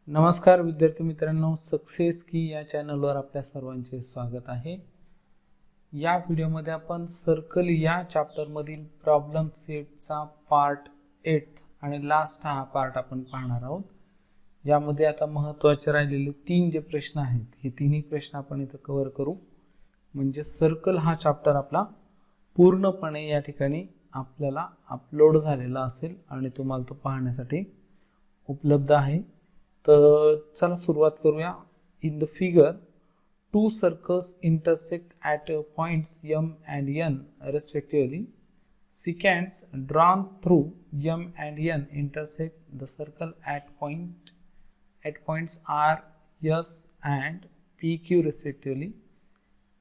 नमस्कार विद्यार्थी मित्रांनो, सक्सेस की या चॅनलवर आपल्या सर्वांचे स्वागत आहे। या व्हिडिओमध्ये आपण सर्कल या चॅप्टर मधील प्रॉब्लेम सेटचा पार्ट 8 आणि लास्ट हा पार्ट आपण पाहणार आहोत। यामध्ये आता महत्त्वाचे राहिलेले 3 जे प्रश्न आहेत, हे तिन्ही प्रश्न आपण इथे कव्हर करू। म्हणजे सर्कल हा चॅप्टर आपला पूर्णपणे या ठिकाणी आपल्याला अपलोड झालेला असेल आणि तुम्हाला तो पाहण्यासाठी उपलब्ध आहे। तर चला सुरुवात करूया। In the figure two circles intersect at points M and N respectively. Secants drawn through M and N intersect the circle at points R, S and PQ respectively.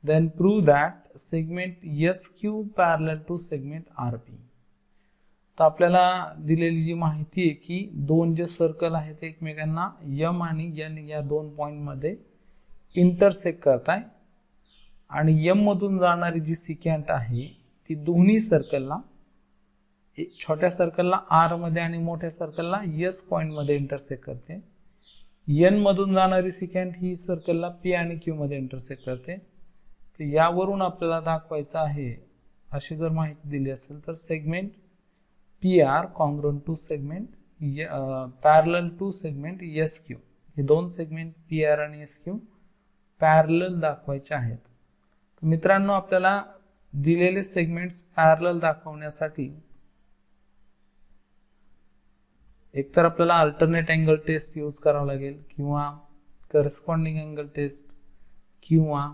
Then prove that segment SQ parallel to segment RP. तर आपल्याला दिलेली जी माहिती आहे की दोन जे circle आहेत एकमेकांना M आणि N या दोन पॉइंट मध्ये इंटरसेक्ट करताय आणि M मधून जाणारी जी सिकॅन्ट आहे ती दोन्ही सर्कलला, छोट्या सर्कलला R मध्ये आणि मोठ्या सर्कलला S पॉइंट मध्ये इंटरसेक्ट करते। N मधून जाणारी सिकॅन्ट ही सर्कलला P आणि Q मध्ये इंटरसेक्ट करते। तर यावरून आपल्याला दाखवायचं आहे, अशी जर माहिती दिली असेल तर segment PR congruent to segment parallel to segment SQ, हे दोन सेगमेंट PR आणि SQ पॅरलल दाखवायचे आहेत। तर मित्रांनो, आपल्याला दिलेले सेगमेंट्स पॅरलल दाखवण्यासाठी एकतर आपल्याला अल्टरनेट अँगल टेस्ट यूज करावा लागेल किंवा करस्पॉन्डिंग अँगल टेस्ट किंवा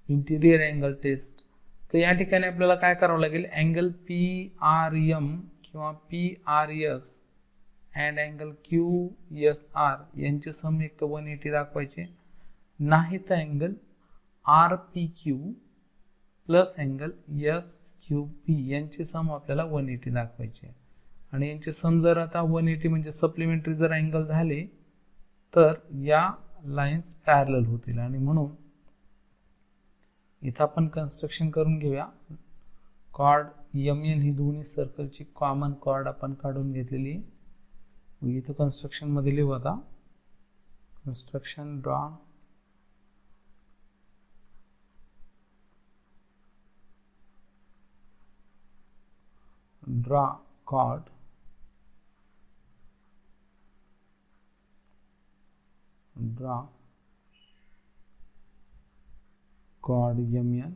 इंटिरियर अँगल टेस्ट। तर या ठिकाणी आपल्याला काय करावं लागेल, अँगल PRM किंवा PRS अँड अँगल QSR यांचे सम एक तर 180 दाखवायचे, नाही तर angle RPQ plus angle SQP यांचे सम आपल्याला 180 दाखवायचे। आणि यांचे सम जर आता 180 म्हणजे सप्लिमेंटरी जर अँगल झाले तर या लाईन्स पॅरलल होतील। आणि म्हणून इथं आपण कन्स्ट्रक्शन करून घेऊया। कॉर्ड MN ही दोन्ही सर्कलची कॉमन कॉर्ड आपण काढून घेतलेली आहे। इथं कन्स्ट्रक्शन मध्ये लिहू आता, कन्स्ट्रक्शन ड्रॉ कॉर्ड MN।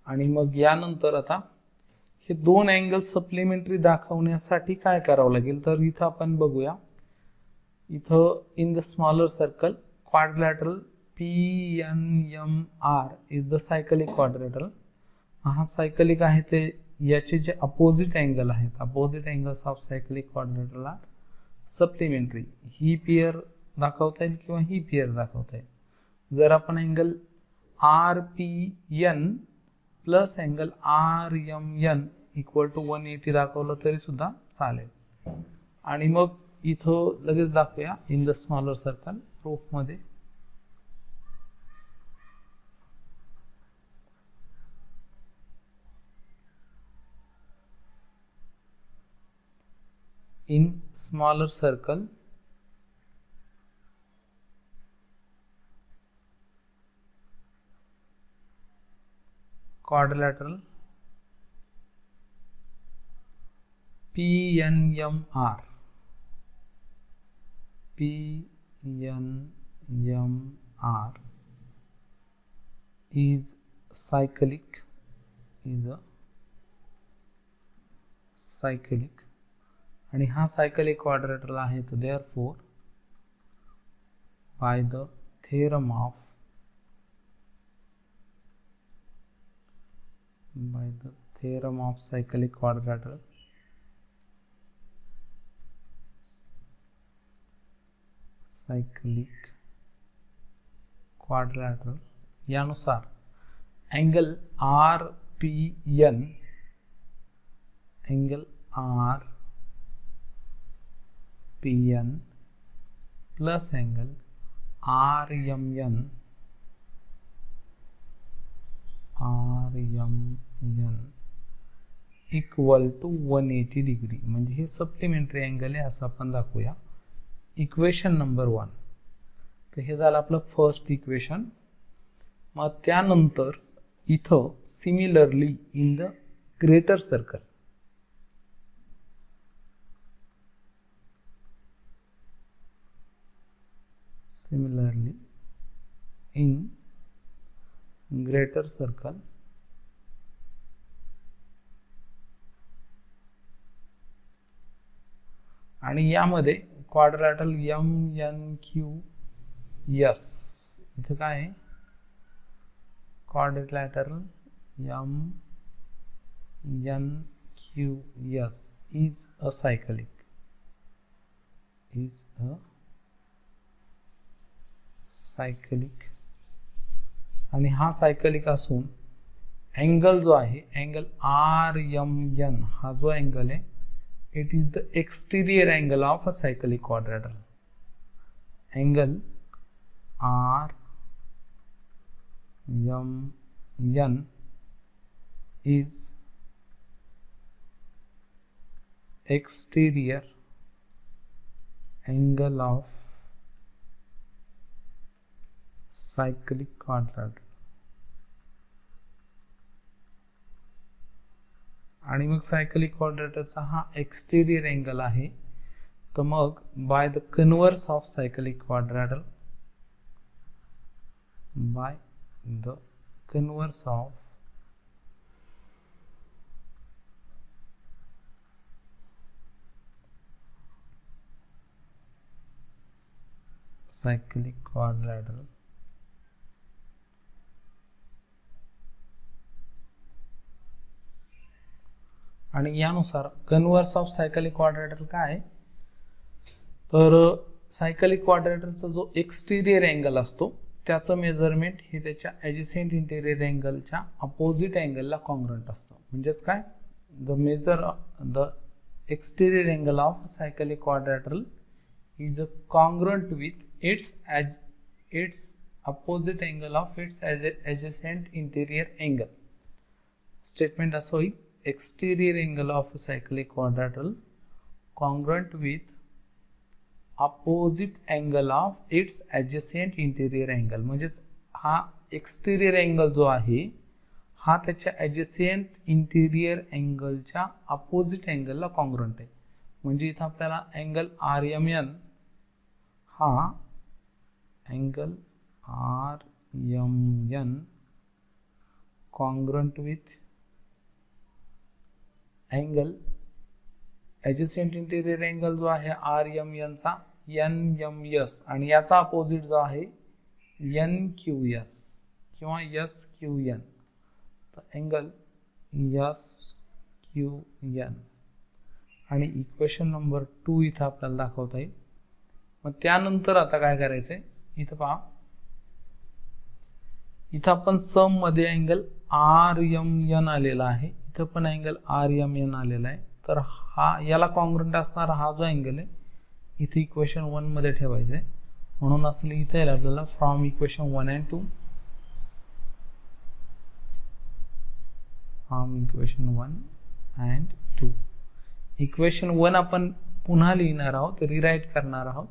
आणि मग यानंतर आता हे दोन अँगल सप्लिमेंटरी दाखवण्यासाठी काय करावं लागेल, तर इथं आपण बघूया। इथं in the smaller circle quadrilateral PNMR is the cyclic quadrilateral. हा सायकलिक आहे, ते याचे जे अपोजिट अँगल आहेत, opposite angles of cyclic quadrilateral are supplementary. ही पेयर दाखवता येईल किंवा ही पेयर दाखवता येईल। जर आपण angle RPN plus angle RMN equal to 180 दाखवलं तरी सुद्धा चालेल। आणि मग इथं लगेच दाखवूया in the smaller circle proof मध्ये। In smaller circle quadrilateral PNMR is cyclic, आणि हा सायकलिक क्वाड्रिलॅटरल आहे। तो therefore by the theorem of cyclic quadrilateral, यानुसार angle RPN plus angle RMN equal to 180 degree, म्हणजे हे सप्लिमेंटरी अँगल आहे असं आपण दाखवूया. Equation number 1. तर हे झालं आपलं फर्स्ट इक्वेशन. मग त्यानंतर इथं similarly in the greater circle, similarly in greater circle आणि यामध्ये क्वाड्रॅटल MNQS, इथं काय आहे, quadrilateral MNQS is a cyclic, आणि हा सायकलिक असून अँगल जो आहे, अँगल RMN हा जो अँगल आहे, it is the exterior angle of a cyclic quadrilateral. Angle RMN is exterior angle of cyclic quadrilateral. आणि मग सायकलिक क्वाड्रॅटरचा हा एक्सटिरियर अँगल आहे. तर मग by the converse of cyclic quadrilateral, by the converse of cyclic quadrilateral आणि यानुसार converse of cyclic क्वाड्रॅटल काय आहे, तर सायकलिक क्वाड्रॅटरचा जो एक्सटिरियर अँगल असतो त्याचं मेजरमेंट हे त्याच्या ॲडजसेंट इंटेरियर अँगलच्या अपोजिट अँगलला कॉन्ग्रंट असतं. म्हणजेच काय, the exterior angle of cyclic quadrilateral is congruent with its opposite angle of its adjacent interior angle. Statement असं होईल, exterior angle of a cyclic quadrilateral congruent with opposite angle of its adjacent interior angle. म्हणजेच हा एक्सटिरियर angle जो आहे हा त्याच्या adjacent interior अँगलच्या opposite अँगलला congruent आहे. म्हणजे इथं आपल्याला अँगल RMN हा angle RMN congruent with angle adjacent interior angle जो आहे RMN चा NMS आणि याचा अपोजिट जो आहे NQS किंवा SQN. तर अँगल SQN आणि इक्वेशन नंबर 2 इथं आपल्याला दाखवता येईल. मग त्यानंतर आता काय करायचं आहे, इथं पहा, इथं आपण सम मध्ये अँगल RMN आलेला आहे, इथं पण अँगल RMN आलेला आहे. तर हा याला कॉन्ग्रंट असणारा हा जो अँगल आहे इथे इक्वेशन 1 मध्ये ठेवायचा आहे. म्हणून असं लिहिता येईल आपल्याला from equation 1 and 2, from equation 1 and 2. Equation 1 आपण पुन्हा लिहिणार आहोत, रिराईट करणार आहोत.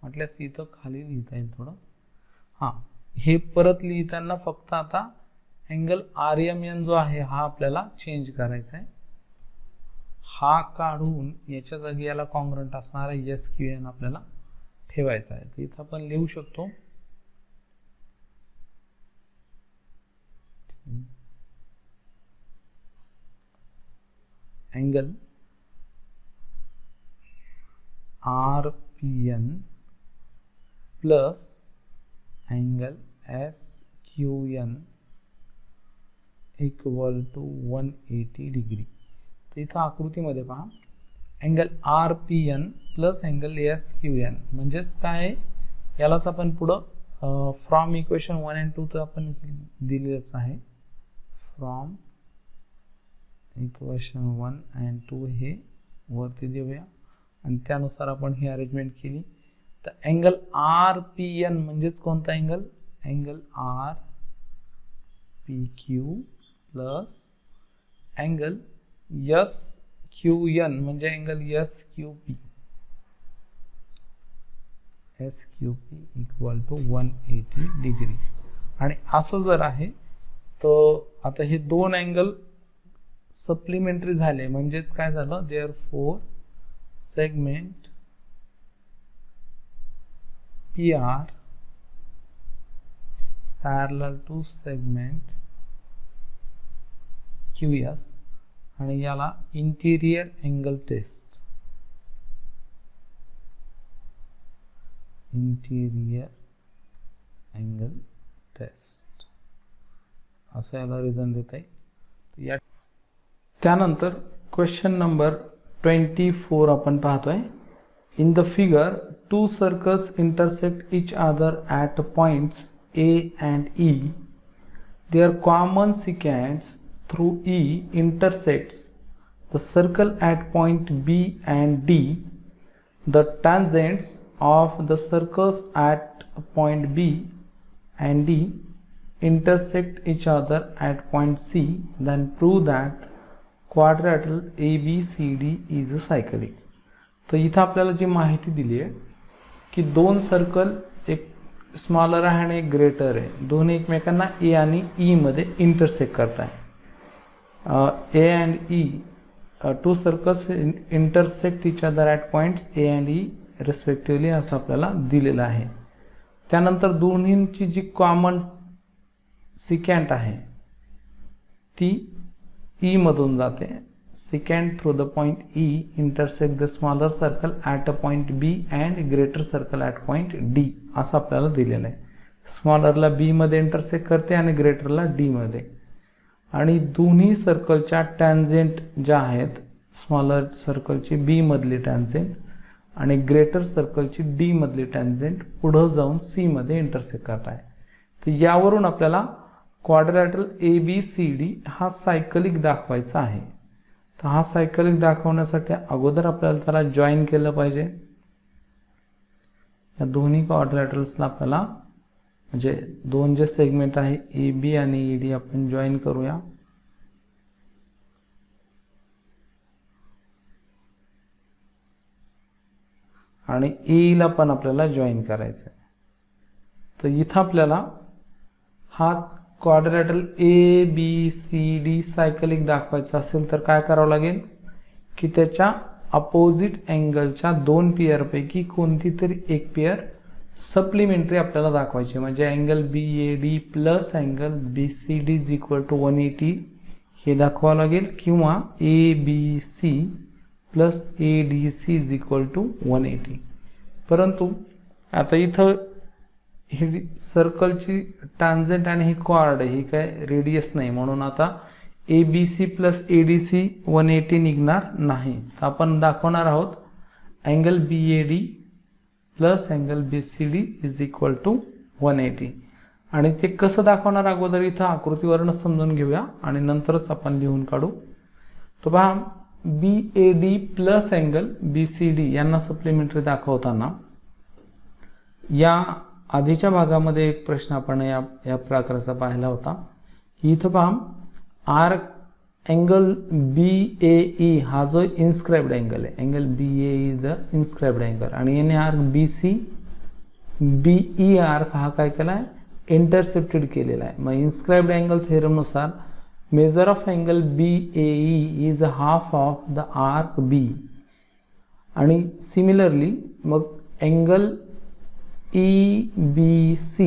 म्हटल्यास इथं खाली लिहिता येईल थोडं. हां, हे परत लिहिताना फक्त आता अँगल RMN जो आहे हा आपल्याला चेंज करायचा आहे. हा काढून याच्या जागी याला कॉन्ग्रंट असणारा SQN आपल्याला ठेवायचा आहे. तर इथं आपण लिहू शकतो angle RPN plus angle SQN equal to 180 degree. तर इथं आकृतीमध्ये पहा, angle RPN plus angle SQN म्हणजेच काय, यालाच आपण पुढं फ्रॉम इक्वेशन 1 and 2 तर आपण दिलेलंच आहे. फ्रॉम इक्वेशन 1 and 2 हे वरती देऊया आणि त्यानुसार आपण ही अरेंजमेंट केली. तर अँगल RPN म्हणजेच कोणता angle, angle RPQ plus angle S Q N म्हणजे angle S Q P equal to 180 degree. आणि असं जर आहे तर आता हे दोन अँगल सप्लिमेंटरी झाले म्हणजेच काय झालं, therefore segment P R parallel to segment Q S आणि याला interior angle test, interior angle test असं याला रिझन देता येईल. या त्यानंतर क्वेश्चन नंबर 24 आपण पाहतोय. In the figure to circles intersect each other at points A and E. Their common secants through E intersects the circle at point B and D. The tangents of the circles at point B and D intersect each other at point C. Then prove that quadrilateral ABCD is cyclic. तर इथं आपल्याला जी माहिती दिली आहे की दोन circle, एक smaller आहे आणि एक ग्रेटर आहे, दोन्ही एकमेकांना ए आणि ई मध्ये इंटरसेक्ट करताय. A and E, two circles intersect each other at points A and E respectively असं आपल्याला दिलेलं आहे. त्यानंतर दोन्हींची जी कॉमन सिकॅन्ट आहे ती ई मधून जाते. Secant through the point E intersect the smaller circle at a point B and greater circle at point D असं आपल्याला दिलेलं आहे. स्मॉलरला बी मध्ये इंटरसेक्ट करते आणि ग्रेटरला डी मध्ये. आणि दोन्ही सर्कलच्या टॅन्जेंट ज्या आहेत, स्मॉलर सर्कलची बी मधली टॅन्जेंट आणि ग्रेटर सर्कलची डी मधली टॅन्जेंट पुढं जाऊन सी मध्ये इंटरसेक्ट करत आहे. तर यावरून आपल्याला क्वाड्रिलॅटरल ABCD हा सायकलिक दाखवायचा आहे. तर हा सायकलिक दाखवण्यासाठी अगोदर आपल्याला त्याला जॉईन केलं पाहिजे. या दोन्ही क्वाड्रिलॅटरल्सला आपल्याला म्हणजे दोन जे सेगमेंट आहे AB आणि ED आपण जॉईन करूया. आणि E ला पण आपल्याला जॉईन करायचं आहे. तर इथं आपल्याला हा क्वाड्रिलॅटरल ABCD सायकलिक दाखवायचा असेल तर काय करावं लागेल की त्याच्या अपोजिट अँगलच्या दोन पेअर पैकी कोणती तरी एक पेअर सप्लिमेंटरी आपल्याला दाखवायची. म्हणजे angle BAD plus angle BCD is equal to 180 हे दाखवावं लागेल, किंवा ABC plus ADC is equal to 180. परंतु आता इथं ही सर्कलची टॅन्जेंट आणि ही कॉर्ड ही काय रेडियस नाही, म्हणून आता ABC प्लस ADC 180 निघणार नाही. तर आपण दाखवणार आहोत angle BAD plus angle BCD is equal to 180. आणि ते कसं दाखवणार अगोदर इथं आकृतीवरून समजून घेऊया आणि नंतरच आपण लिहून काढू. तर पहा, BAD प्लस अँगल BCD यांना सप्लिमेंटरी दाखवताना या आधीच्या भागामध्ये एक प्रश्न आपण या प्रकारचा पाहिला होता. इथं पहा आर्क अँगल BAE हा जो इन्स्क्राइब्ड अँगल आहे, angle BAE is the inscribed angle, आणि याने आर्क BE आर्क हा काय केला आहे, इंटरसेप्टेड केलेला आहे. मग इन्स्क्राइब्ड अँगल थेरमनुसार measure of angle BAE is half of the arc B. आणि सिमिलरली मग angle EBC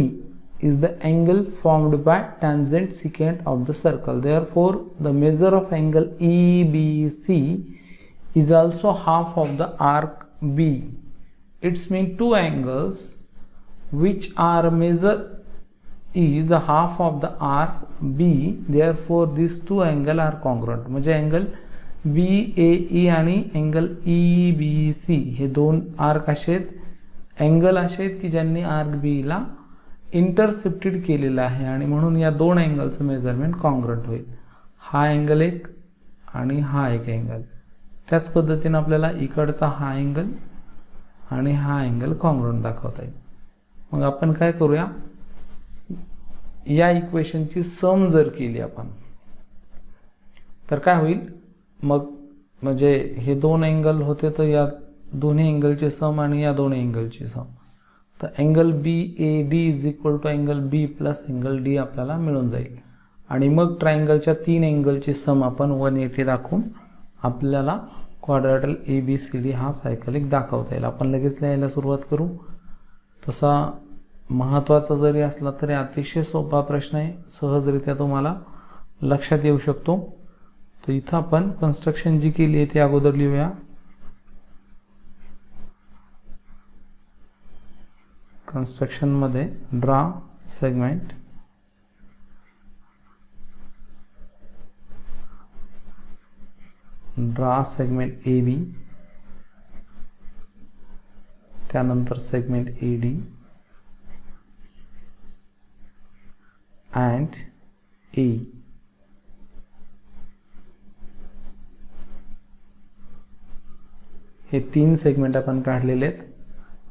is the angle formed by tangent secant of the circle. Therefore, the measure of angle EBC is also half of the arc B. It's mean two angles which are measure is half of the arc B. Therefore, these two angles are congruent. म्हणजे angle BAE आणि angle EBC हे दोन arc असे आहेत, angle असे आहेत की ज्यांनी आर्क B ला इंटरसेप्टेड केलेला आहे, आणि म्हणून या दोन अँगलचं मेजरमेंट कॉन्ग्रंट होईल. हा अँगल एक आणि हा एक अँगल. त्याच पद्धतीने आपल्याला इकडचा हा अँगल आणि हा अँगल कॉन्ग्रंट दाखवता येईल. मग आपण काय करूया, या इक्वेशनची सम जर केली आपण तर काय होईल, मग म्हणजे हे दोन अँगल होते तर या दोन्ही अँगलचे सम आणि या दोन्ही अँगलचे सम, तर angle BAD is equal to angle B plus angle D आपल्याला मिळून जाईल. आणि मग ट्रायंगलच्या 3 अँगलचे सम आपण 180 दाखवून आपल्याला क्वाड्रॅटल ABCD हा सायकलिक दाखवता येईल. आपण लगेच लिहायला सुरुवात करू. तसा महत्त्वाचा जरी असला तरी अतिशय सोपा प्रश्न आहे, सहजरित्या तुम्हाला लक्षात येऊ शकतो. तर इथं आपण कन्स्ट्रक्शन जी केली आहे ती अगोदर लिहूया. कन्स्ट्रक्शन मध्ये ड्रा सेगमेंट AB, त्यानंतर सेगमेंट AD and A. हे 3 सेगमेंट आपण काढलेले आहेत.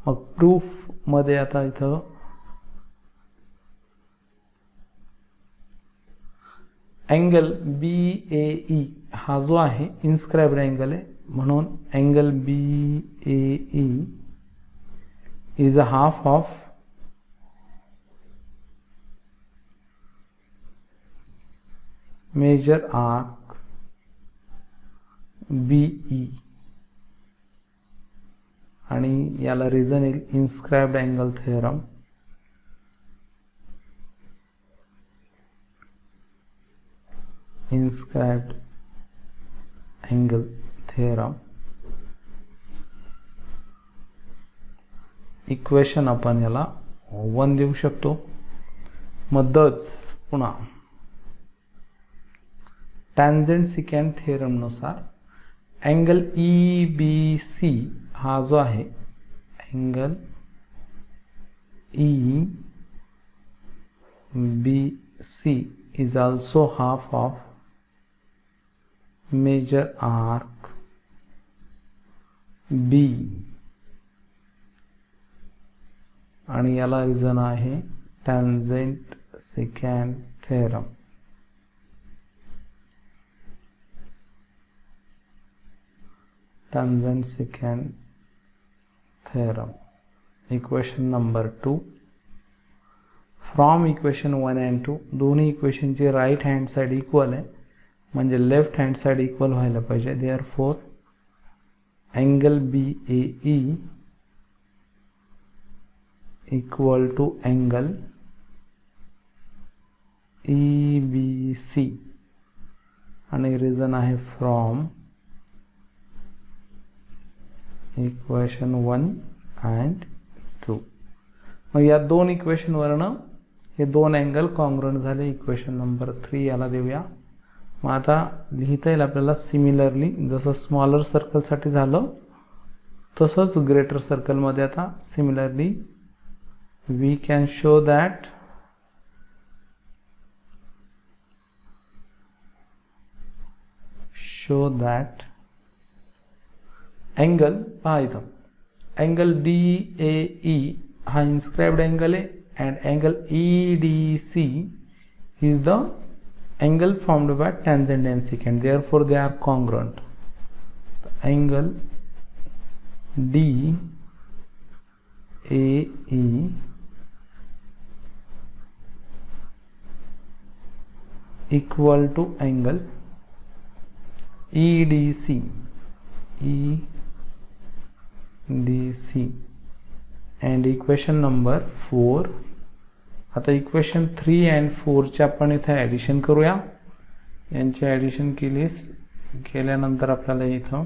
मग प्रूफ मध्ये आता इथं अँगल BAE हा जो आहे इन्स्क्राइब्ड अँगल आहे, म्हणून angle BAE is a half of major arc BE, आणि याला रिझन येईल inscribed angle theorem. Inscribed angle theorem equation आपण याला 1 देऊ शकतो. मध्यच पुन्हा टॅन्जेंट सिकॅन्ट थेरम नुसार अँगल EBC हा जो आहे angle EBC is also half of major arc B, आणि याला रिझन आहे tangent secant theorem. Tangent secant theorem equation number 2. From equation 1 and 2 दोन्ही इक्वेशनची राईट हँड साईड इक्वल आहे, म्हणजे लेफ्ट हँड साईड इक्वल व्हायला पाहिजे. Therefore angle BAE equal to angle EBC, आणि रिझन आहे फ्रॉम इक्वेशन 1 and 2. मग या दोन इक्वेशन वरनं हे दोन अँगल कॉन्ग्रुएंट झाले. इक्वेशन नंबर 3 याला देऊया. मग आता लिहिता येईल आपल्याला सिमिलरली, जसं स्मॉलर सर्कलसाठी झालं तसंच ग्रेटर सर्कलमध्ये आता similarly we can show that angle पहा इथं अँगल DAE हा इन्स्क्राइब्ड अँगल आहे and angle EDC is the angle formed by tangent and secant, therefore they are congruent. The angle DAE equal to angle EDC and equation number 4. आता equation 3 and 4 चे आपण इथे addition करूया. यांचे addition केल्यानंतर आपल्याला इथं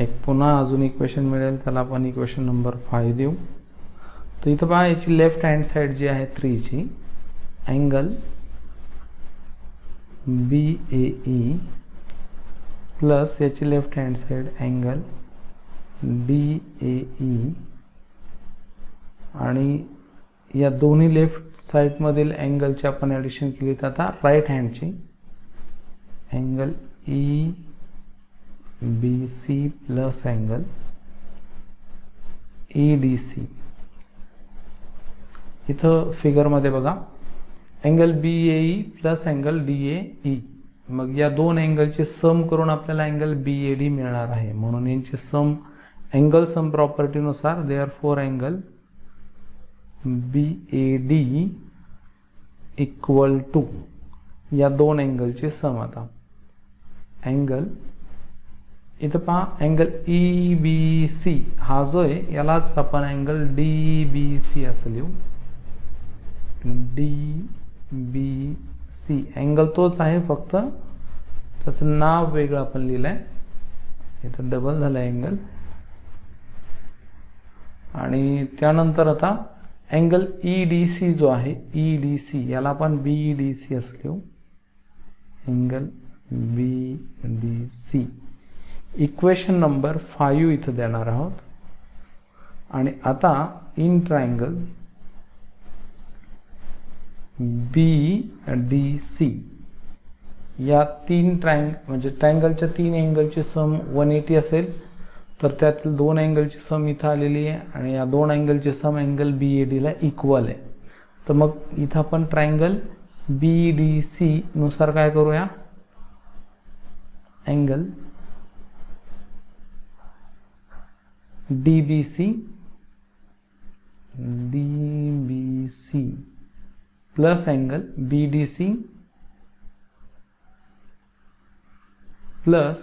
एक पुन्हा अजून इक्वेशन मिळेल, त्याला आपण इक्वेशन नंबर 5 देऊ. तर इथं पहा याची लेफ्ट हँड साईड जी आहे 3 ची अँगल BAE प्लस याची left hand side angle DAE, आणि या दोन्ही लेफ्ट साइड मधील अँगलची आपण ॲडिशन केली. तर आता राईट हँडची angle EBC plus angle EDC. इथं फिगरमध्ये बघा angle BAE plus angle DAE मग या दोन अँगलचे सम करून आपल्याला अँगल BAD मिळणार आहे. म्हणून यांचे सम अँगल सम प्रॉपर्टीनुसार therefore angle BAD equal to या दोन अँगलचे सम. आता अँगल इथं पहा, अँगल EBC हा जो आहे यालाच आपण अँगल DBC असं लिहू. DBC अँगल तोच आहे, फक्त त्याचं नाव वेगळं आपण लिहिलंय. इथं डबल झालं अँगल. आणि त्यानंतर आता अँगल EDC जो आहे, EDC याला आपण BDC असं लिहू. अँगल BDC इक्वेशन नंबर 5 इथं देणार आहोत. आणि आता इन ट्रायंगल BDC या तीन म्हणजे ट्रायंगलच्या तीन अँगलची सम 180 असेल, तर त्यातील दोन अँगलची सम इथं आलेली आहे आणि या दोन अँगलची सम अँगल BAD ला इक्वल आहे. तर मग इथं आपण ट्रायंगल BDC नुसार काय करूया, angle DBC plus angle BDC plus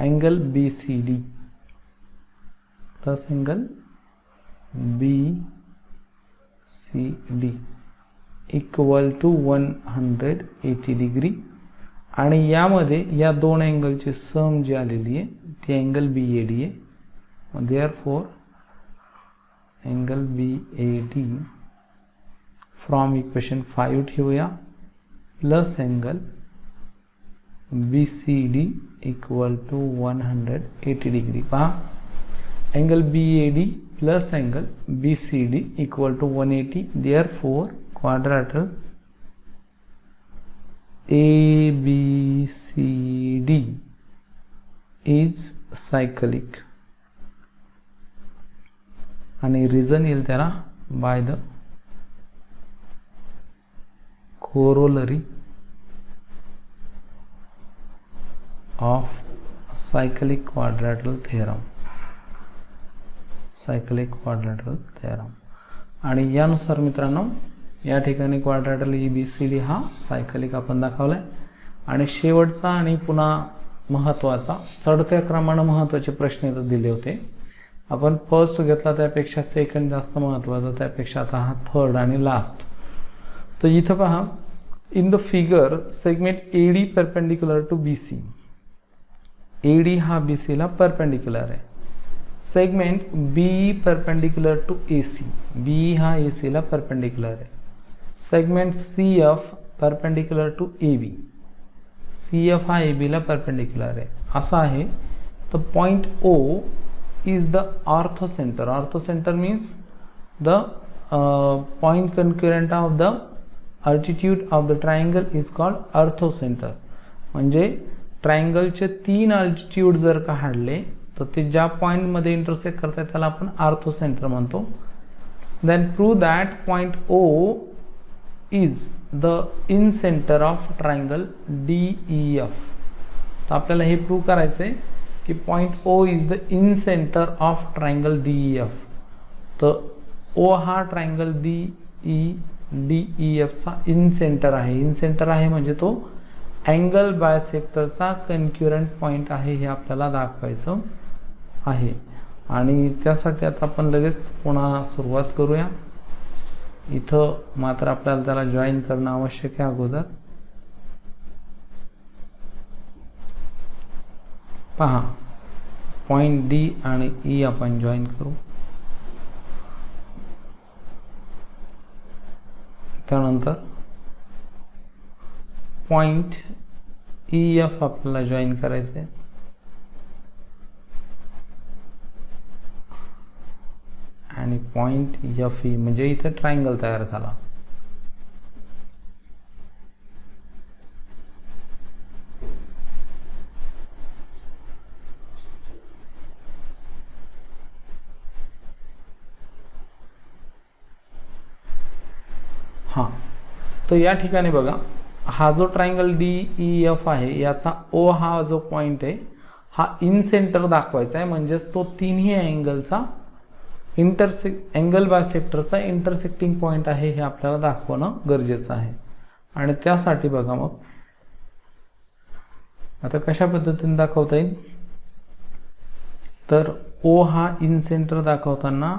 angle BCD plus angle BCD equal to 180 degree. आणि यामध्ये या दोन अँगलची सम जी आलेली आहे ती अँगल BAD आहे. Therefore angle BAD from equation 5 ठेवूया plus angle BCD equal to 180 degree. पहा, angle BAD plus angle BCD equal to 180. Therefore quadrilateral ABCD is cyclic. आणि रिझन येईल त्याला by the corollary of cyclic quadrilateral theorem. आणि यानुसार मित्रांनो या ठिकाणी क्वाड्रॅटल ABCD हा सायकलिक आपण दाखवलाय. आणि शेवटचा आणि पुन्हा महत्त्वाचा चढत्या क्रमाने महत्त्वाचे प्रश्न इथं दिले होते. आपण फर्स्ट घेतला त्यापेक्षा सेकंड जास्त महत्त्वाचा, त्यापेक्षा आता हा थर्ड आणि लास्ट. तर इथं पहा, in the figure segment AD perpendicular to BC. AD हा BC ला परपेंडिक्युलर आहे. Segment BE perpendicular to AC. BE हा AC ला परपेंडिक्युलर आहे. Segment CF perpendicular to AB. CF हा AB ला परपेंडिक्युलर आहे. असं आहे. तर point O is the orthocenter. Orthocenter means the point concurrent of the altitude of the triangle is called orthocenter. म्हणजे ट्रायंगलचे तीन अल्टिट्यूड जर का काढले तर ते ज्या पॉइंट मध्ये इंटरसेक्ट करतात त्याला आपण ऑर्थोसेंटर म्हणतो. Then prove that point O is the in center of triangle DEF. तर आपल्याला हे प्रूव्ह करायचं आहे की point O is the in center of triangle DEF. तर O हा ट्रायंगल DEF चा इन सेंटर आहे. इन सेंटर आहे म्हणजे तो अँगल बायसेक्टरचा कन्क्युरंट पॉइंट आहे हे आपल्याला दाखवायचं आहे. आणि त्यासाठी आता आपण लगेच पुन्हा सुरुवात करूया. इथं मात्र आपल्याला त्याला जॉईन करणं आवश्यक आहे अगोदर. पहा, पॉइंट D आणि E आपण जॉईन करू. त्यानंतर पॉइंट EF आपल्याला जॉईन करायचे. आणि पॉइंट FE म्हणजे इथे ट्रायंगल तयार झाला. हां, तर या ठिकाणी बघा हा जो ट्रायंगल DEF आहे याचा O हा जो पॉइंट आहे हा इन सेंटर दाखवायचा आहे, म्हणजेच तो तिन्ही अँगलचा अँगल बायसेक्टरचा इंटरसेक्टिंग पॉइंट आहे हे आपल्याला दाखवणं गरजेचं आहे. आणि त्यासाठी बघा मग आता कशा पद्धतीने दाखवता येईल, तर O हा इन सेंटर दाखवताना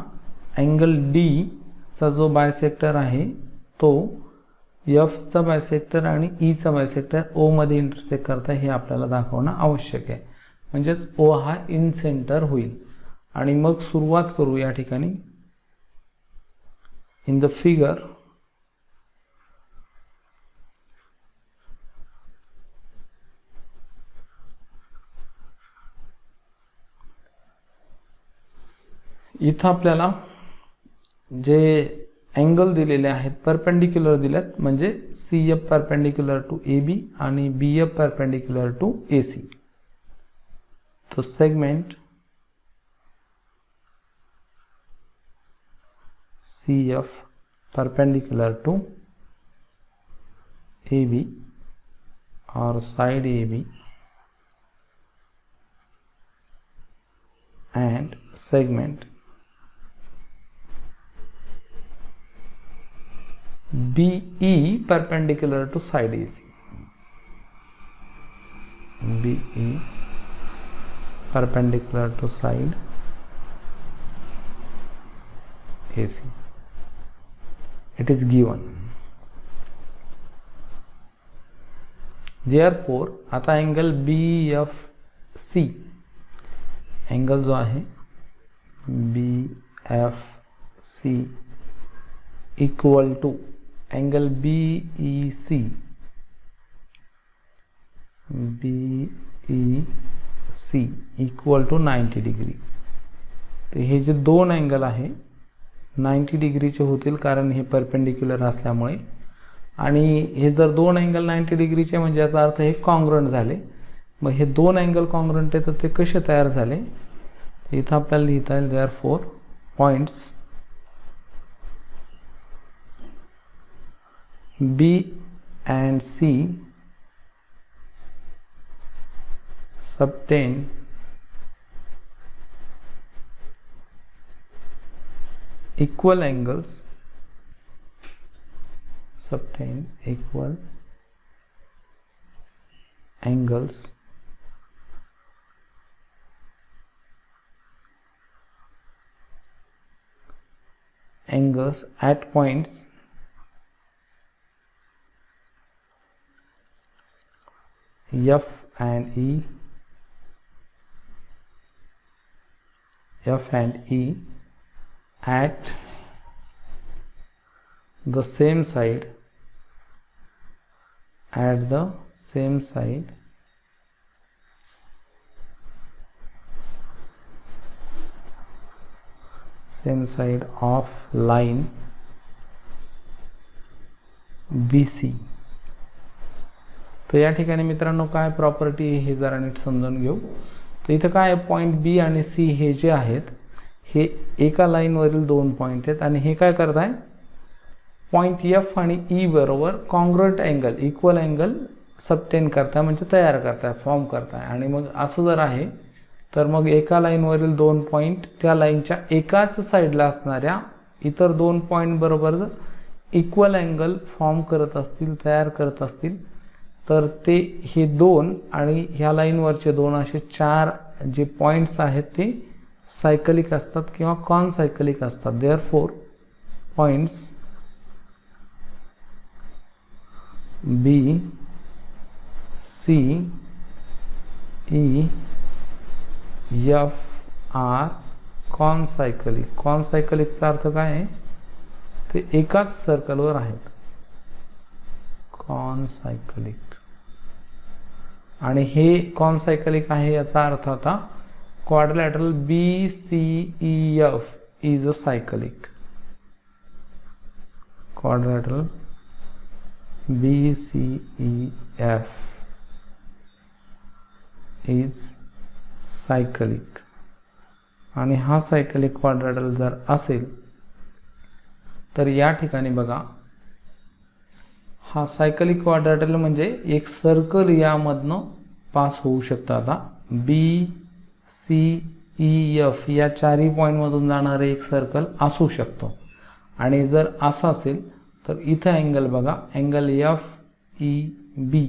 अँगल D चा जो बायसेक्टर आहे तो F चा बायसेक्टर आणि E चा बायसेक्टर O मध्ये इंटरसेक्ट करता हे आपल्याला दाखवणं आवश्यक आहे, म्हणजेच O हा इन सेंटर होईल. आणि मग सुरुवात करू या ठिकाणी. इन द फिगर इथं आपल्याला जे अँगल दिलेले आहेत परपेंडिक्युलर दिलेत, म्हणजे CF परपेंडिक्युलर टू AB आणि BF परपेंडिक्युलर टू AC. तो segment CF perpendicular to AB or side AB and segment BE perpendicular to side AC. BE perpendicular to side AC. It is given. Therefore आता angle BFC angle जो आहे BFC equal to angle BEC equal to 90 degree. तर हे जे दोन angle आहे 90 डिग्रीचे होतील, कारण हे परपेंडिक्युलर असल्यामुळे. आणि हे जर दोन अँगल 90 डिग्रीचे म्हणजे याचा अर्थ हे कॉन्ग्रुएंट झाले. मग हे दोन अँगल कॉन्ग्रुएंट आहे तर ते कसे तयार झाले, इथं आपल्याला लिहिता येईल therefore points B and C subtend equal angles, angles at points F and E at the same side, same side of line BC. तर या ठिकाणी मित्रांनो काय प्रॉपर्टी हे जरा नीट समजून घेऊ. तर इथं काय पॉइंट B आणि C हे जे आहेत हे एका लाईनवरील दोन पॉइंट आहेत, आणि हे काय करत आहे पॉइंट F आणि E बरोबर congruent angle equal angle subtend करताय, म्हणजे तयार करताय, फॉर्म करताय. आणि मग असं जर आहे तर मग एका लाईनवरील दोन पॉइंट त्या लाईनच्या एकाच साईडला असणाऱ्या इतर दोन पॉइंट बरोबर जर इक्वल अँगल फॉर्म करत असतील, तयार करत असतील, तर ते हे दोन आणि ह्या लाईनवरचे दोन असे चार जे पॉइंट्स आहेत ते सायकलिक असतात किंवा कॉन सायकलिक असतात. Therefore points B, C, E, F are concyclic. कॉन सायकलिकचा अर्थ काय आहे, ते एकाच सर्कलवर आहेत, कॉन सायकलिक. आणि हे कॉन सायकलिक आहे याचा अर्थ आता quadrilateral BCEF is a cyclic. Quadrilateral BCEF is cyclic. आणि हा सायकलिक क्वाड्रिलॅटरल जर असेल तर या ठिकाणी बघा हा सायकलिक क्वाड्रॅटल म्हणजे एक सर्कल यामधनं पास होऊ शकतं. आता बी सी ई एफ या चारही पॉईंटमधून जाणारे एक सर्कल असू शकतं. आणि जर असं असेल तर इथं अँगल बघा, अँगल एफ ई बी.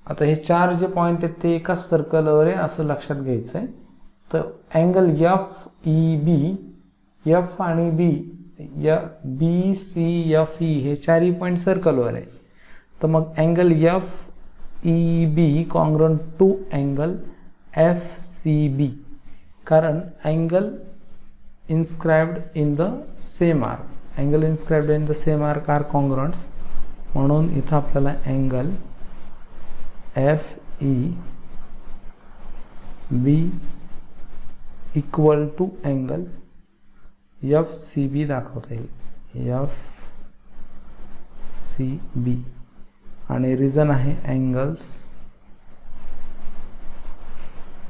आता हे चार जे पॉईंट आहेत ते एकाच सर्कलवर आहे असं लक्षात घ्यायचं आहे. तर angle F E B, F आणि B, B C F E हे चारही पॉईंट सर्कलवर आहे. तर मग angle F E B congruent to angle F C B, कारण angle inscribed in the same arc, angle inscribed in the same arc are congruents. म्हणून इथं आपल्याला angle F E B equal to angle F C B दाखवता येईल, F C B. आणि reason आहे angles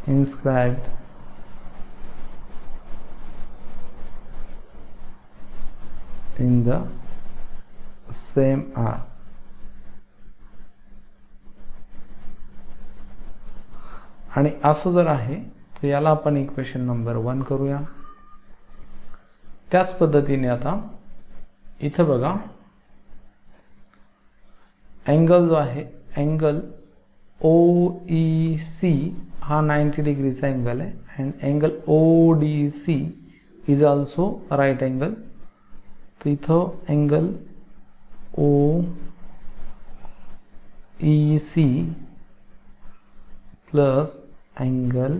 inscribed in the same arc. आणि असं जर आहे तर याला आपण इक्वेशन नंबर 1 करूया. त्याच पद्धतीने आता इथं बघा, अँगल जो आहे अँगल ओ ई सी हा 90 डिग्रीचा अँगल आहे and angle O D C is also right angle. तर इथं angle O E C plus angle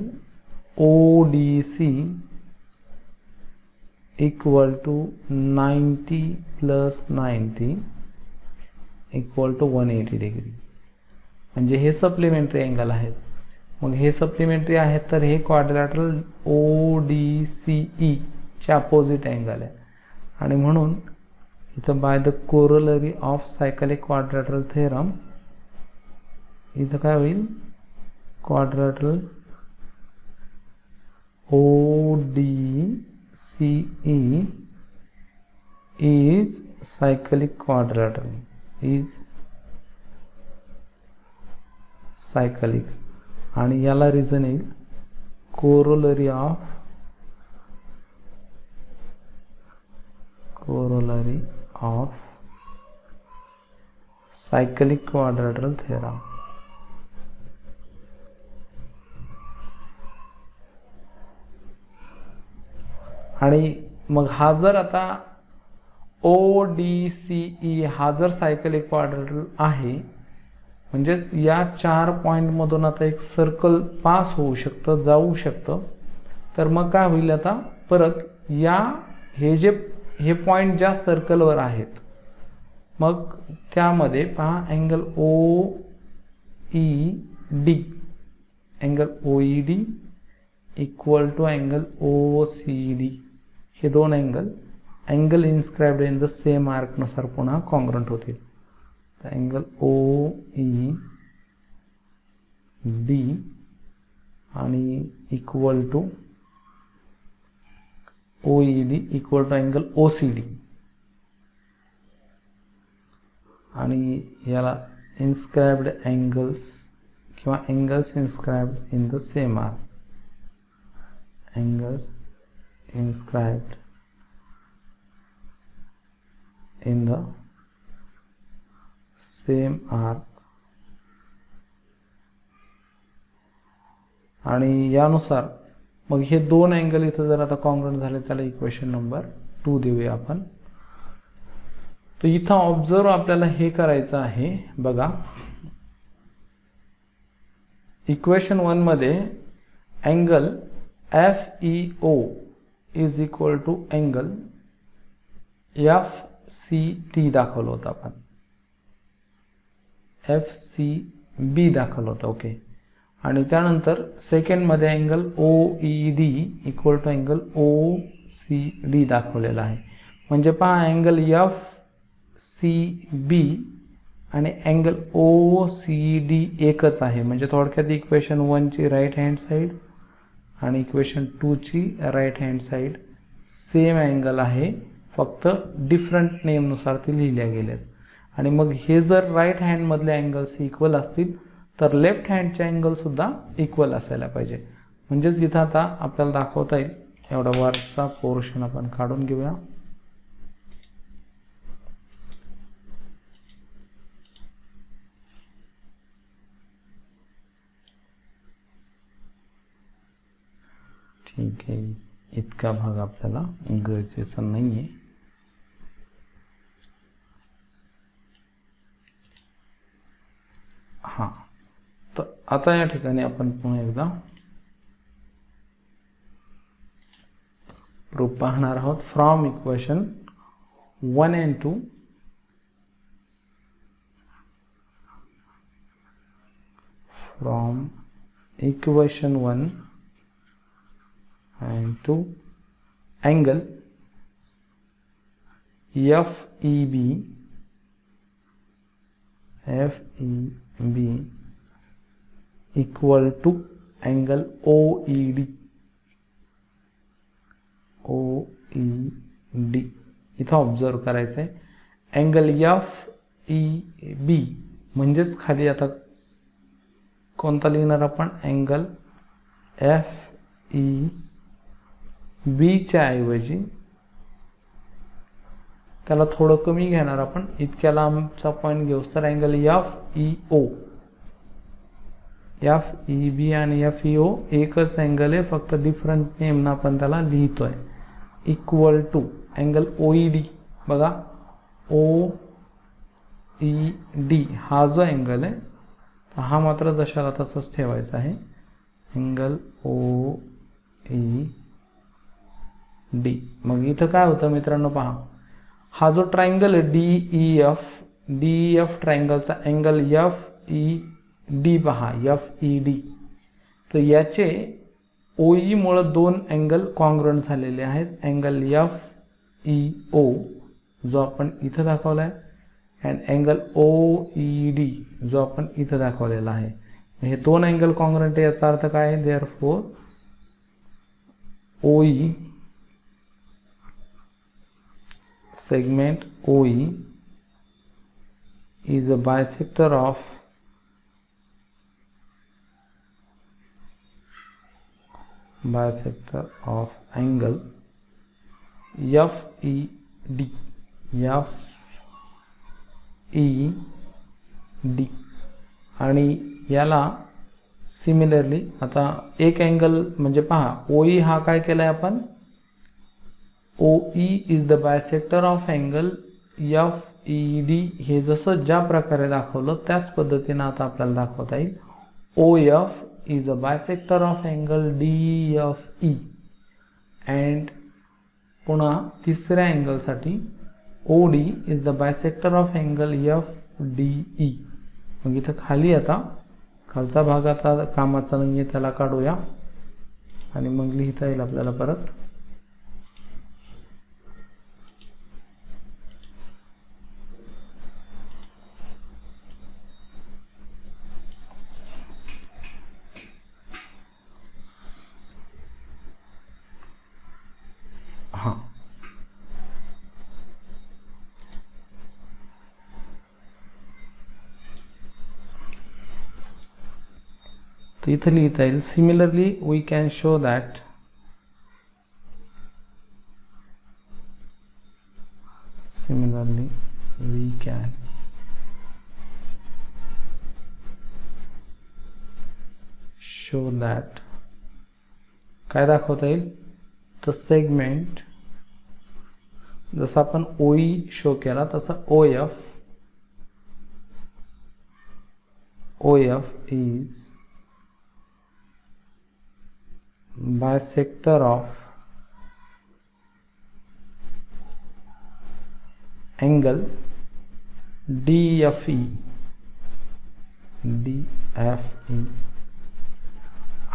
O D C equal to 90 plus 90 equal to 180 degree. म्हणजे हे सप्लिमेंटरी अँगल आहेत. मग हे सप्लिमेंटरी आहेत तर हे quadrilateral O D C E चे अपोजिट अँगल आहे. आणि म्हणून इथं by the corollary of cyclic quadrilateral theorem इथं काय होईल, quadrilateral O D C E is cyclic quadrilateral, is cyclic. आणि याला रिझन येईल corollary of cyclic quadrilateral theorem. आणि मग हा जर आता ओ डी सी ई हा जर सायकलिक क्वाड्रॅटरल आहे म्हणजेच या 4 पॉईंटमधून आता एक सर्कल पास होऊ शकतं, जाऊ शकतं. तर मग काय होईल, आता परत हे पॉईंट ज्या सर्कलवर आहेत मग त्यामध्ये पहा angle O E D, angle O E D equal to angle O C D. हे दोन angle inscribed in the same arc नुसार पुन्हा कॉन्ग्रुएंट होतील. तर अँगल ओ ई डी आणि equal to O E D equal to angle O C D. आणि याला inscribed angles किंवा angles inscribed in the same arc, angles inscribed in the same arc. आणि यानुसार मग हे दोन अँगल इथं जर आता कॉन्ग्रुएंट झाले त्याला इक्वेशन नंबर 2 देऊया आपण. तर इथं ऑब्झर्व आपल्याला हे करायचं आहे बघा, इक्वेशन 1 मध्ये angle F E O is equal to angle F C T दाखवलं होतं आपण, एफ सी बी दाखवलं होतं. ओके. आणि त्यानंतर सेकंडमध्ये angle O E D equal to angle O C D दाखवलेला आहे. म्हणजे पहा अँगल एफ सी बी आणि अँगल ओ सी डी एकच आहे. म्हणजे थोडक्यात इक्वेशन 1 ची राईट हँड साईड आणि इक्वेशन 2 ची right hand side same angle आहे, फक्त डिफरंट नेमनुसार ते लिहिल्या गेलेत. आणि मग हे जर राईट हँड मधले अँगल्स इक्वल असतील तर लेफ्ट हँडचे अँगल सुद्धा इक्वल असायला पाहिजे. म्हणजेच इथं आता आपल्याला दाखवता येईल. एवढा वरचा पोर्शन आपण काढून घेऊया. ठीक आहे, इतका भाग आपल्याला गरजेचा नाहीये. हा, तर आता या ठिकाणी आपण पुन्हा एकदा प्रूफ पाहणार आहोत. From equation 1 and 2 from equation 1 and 2 angle FEB equal to angle OED इथं ऑब्झर्व करायचं आहे. अँगल FEB म्हणजेच खाली आता कोणता लिहिणार आपण, अँगल FEB च्या ऐवजी त्याला थोडं कमी घेणार आपण. इतक्या लांबचा पॉईंट घेऊस तर अँगल FEO, FEB आणि FEO एकच अँगल आहे, फक्त डिफरंट नेम ना आपण त्याला लिहितोय. इक्वल टू अँगल OED बघा, OED हा जो अँगल आहे हा मात्र जशाला तसंच ठेवायचा आहे. Angle OED. मग इथं काय होतं मित्रांनो, पहा हा जो ट्रायंगल आहे DEF ट्रायंगलचा अँगल FED पहा, FED, तर याचे OE मुळे दोन अँगल कॉन्ग्रुएंट झालेले आहेत. अँगल FEO जो आपण इथं दाखवलाय अँड अँगल OED जो आपण इथं दाखवलेला आहे. हे दोन अँगल कॉन्ग्रुएंट आहे, याचा अर्थ काय आहे, therefore OE segment OE is a bisector of angle FED आणि याला सिमिलरली आता एक अँगल म्हणजे पहा OE हा काय केलाय आपण, OE is the bisector of angle FED. हे जसं ज्या प्रकारे दाखवलं त्याच पद्धतीने आता आपल्याला दाखवता येईल. OF is a bisector of angle DFE and पुन्हा तिसऱ्या अँगल साठी OD is the bisector of angle FDE. मग इथं खाली आता खालचा भाग आता कामाचा नाहीये, त्याला काढूया आणि मग लिहिता येईल आपल्याला परत. हा, तर इथं लिहिता येईल. Similarly we can show that काय दाखवता येईल, तर सेगमेंट जसं आपण OE शो केला तसं OF is bisector of angle DFE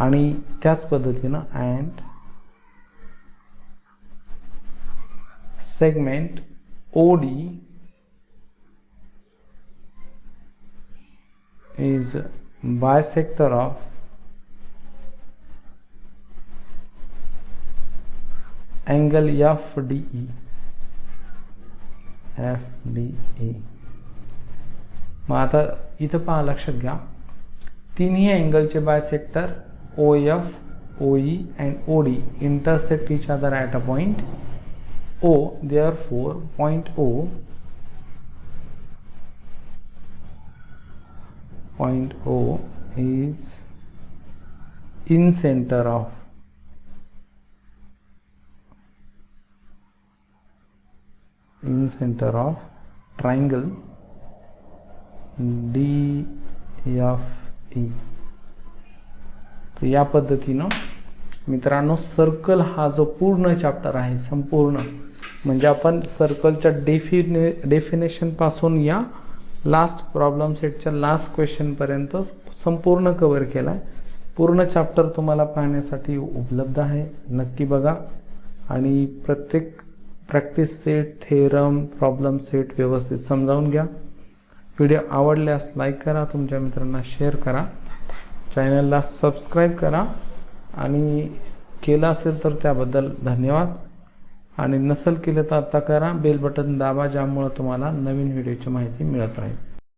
आणि त्याच पद्धतीनं and segment OD is bisector of angle FDE. मग आता इथं पहा, लक्षात घ्या, तिन्ही अँगलचे bisector OF, OE and OD intersect each other at a point O. Therefore, point O is in center of triangle DFE. तर या पद्धतीनं मित्रांनो सर्कल हा जो पूर्ण चॅप्टर आहे, संपूर्ण म्हणजे आपण सर्कलच्या डेफिनेशन पासून या लास्ट प्रॉब्लेम सेटच्या लास्ट क्वेश्चन पर्यंत संपूर्ण कव्हर केलाय. पूर्ण चॅप्टर तुम्हाला पाहण्यासाठी उपलब्ध आहे, नक्की बघा आणि प्रत्येक practice set, theorem, problem set व्यवस्थित समजावून घ्या. व्हिडिओ आवडल्यास लाईक करा, तुमच्या मित्रांना शेअर करा, चॅनलला सबस्क्राईब करा आणि केलं असेल तर त्याबद्दल धन्यवाद. आणि नसेल केलं तर आता करा, बेल बटन दाबा, ज्यामुळे तुम्हाला नवीन व्हिडिओची माहिती मिळत राहील.